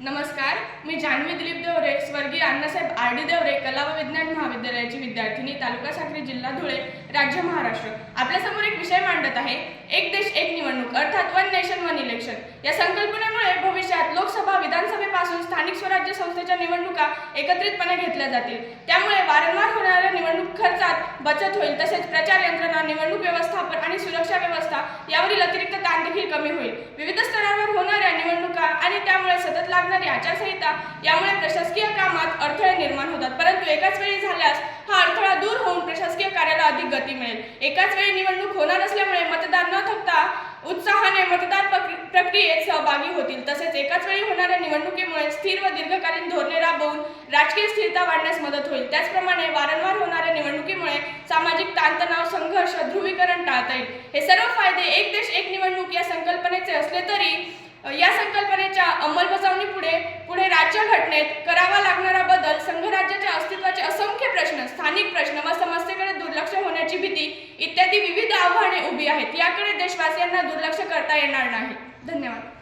नमस्कार, मी जान्हवी दिलीप देवरे, स्वर्गीय अण्णासाहेब आर.डी. देवरे कला व विज्ञान महाविद्यालयाची विद्यार्थिनी, तालुका साक्री, जिल्हा धुळे, राज्य महाराष्ट्र. आपल्यासमोर एक विषय मांडत आहे. एक देश एक निवडणूक, अर्थात वन नेशन वन इलेक्शन. या संकल्पनेमुळे भविष्यात लोकसभा, विधानसभेपासून स्थानिक स्वराज्य संस्थेच्या निवडणुका एकत्रितपणे घेतल्या जातील. त्यामुळे वारंवार होणाऱ्या निवडणूक खर्चात बचत होईल. तसेच प्रचार यंत्रणा, निवडणूक व्यवस्थापन आणि सुरक्षा व्यवस्था यावरील अतिरिक्त ताण देखील कमी होईल. विविध स्तरावर होणाऱ्या निवडणुका आणि त्यामुळे सतत लागणारी आचारसंहिता यामुळे प्रशासकीय कामात अडथळे निर्माण होतात. परंतु एकाच वेळी झाल्यास हा अडथळा दूर होऊन प्रशासकीय कार्याला अधिक गती मिळेल. एकाच वेळी निवडणूक होणार असल्यामुळे मतदार न थकता उत्साहाने मतदार प्रक्रियेत सहभागी होतील. तसेच एकाच वेळी होणाऱ्या निवडणुकीमुळे स्थिर व दीर्घकालीन धोरणे राबवून राजकीय स्थिरता वाढण्यास मदत होईल. त्याचप्रमाणे वारंवार होणाऱ्या निवडणुकीमुळे सामाजिक ताणतणाव, संघर्ष, ध्रुवीकरण टाळता येईल. हे सर्व फायदे एक देश एक निवडणूक या संकल्पनेचे असले तरी या संकल्पनेच्या अंमलबजावणीपुढे राज्यघटनेत करावा लागणारा बदल, संघराज्याच्या अस्तित्वाचे असंख्य प्रश्न, स्थानिक प्रश्न व समस्येकडे दुर्लक्ष होण्याची भीती इत्यादी विविध आव्हाने उभी आहेत. याकडे देशवासियांना दुर्लक्ष करता येणार नाही. धन्यवाद.